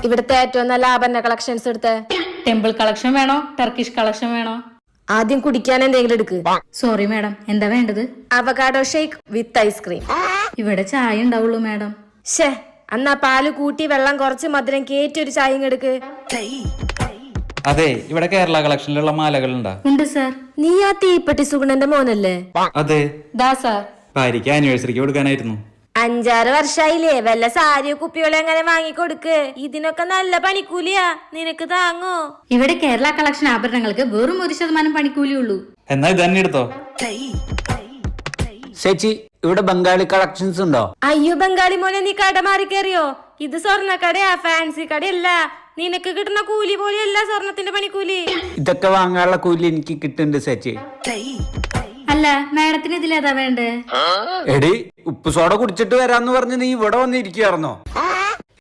ഇവിടുത്തെ ഏറ്റവും നല്ല ആഭരണ കളക്ഷൻസ് എടുത്ത്. ടെമ്പിൾ കളക്ഷൻ വേണോ ടർക്കിഷ് കളക്ഷൻ വേണോ? ആദ്യം കുടിക്കാൻ എന്തെങ്കിലും എടുക്ക്. സോറി മാഡം, എന്താ വേണ്ടത്? Avocado shake with ice cream. ഇവിടെ ചായ ഉണ്ടാവുള്ളൂ മാഡം. ഷേ, അന്നാ പാല് കൂട്ടി വെള്ളം കുറച്ച് മധുരം കേറ്റി ഒരു ചായ എടുക്ക്. അതെ, ഇവിടെ കേരള കളക്ഷനിലുള്ള മാലകൾ ഉണ്ടാ? ഉണ്ട് സാർ. നീ ആ തീപ്പെട്ടി സുഗുണന്റെ മോനല്ലേ? അതെ. ദാ സാർ. ഭാര്യക്ക് ആനിവേഴ്സറിക്ക് കൊടുക്കാനായിരുന്നു. 5-6 വർഷായില്ലേ, വല്ല സാരിയോ കുപ്പിയോളെ അങ്ങനെ വാങ്ങിക്കൊടുക്ക്. ഇതിനൊക്കെ നല്ല പണിക്കൂലിയാ, നിനക്ക് താങ്ങോ? ഇവിടെ കേരള കളക്ഷൻ ആഭരണങ്ങൾക്ക് വെറും 1% പണിക്കൂലിയുള്ളൂ. എന്നാ ഇത് തന്നെ എടുത്തോ. ചേച്ചി, ഇവിടെ ബംഗാളി കളക്ഷൻസ് ഉണ്ടോ? അയ്യോ ബംഗാളി മോനെ, നീ കട മാറി കയറിയോ? ഇത് സ്വർണ്ണ കടയാ, ഫാൻസി കടയല്ല. നിനക്ക് കിട്ടുന്ന കൂലി പോലെയല്ല സ്വർണത്തിന്റെ പണിക്കൂലി. ഇതൊക്കെ വാങ്ങാനുള്ള കൂലി എനിക്ക് കിട്ടുന്നുണ്ട് ചേച്ചി. അല്ല മാഡത്തിന് ഇതിലേതാ വേണ്ടേ? എടി, ഉപ്പ് സോഡ കുടിച്ചിട്ട് വരാന്ന് പറഞ്ഞ് നീ ഇവിടെ വന്നിരിക്കുകയായിരുന്നോ?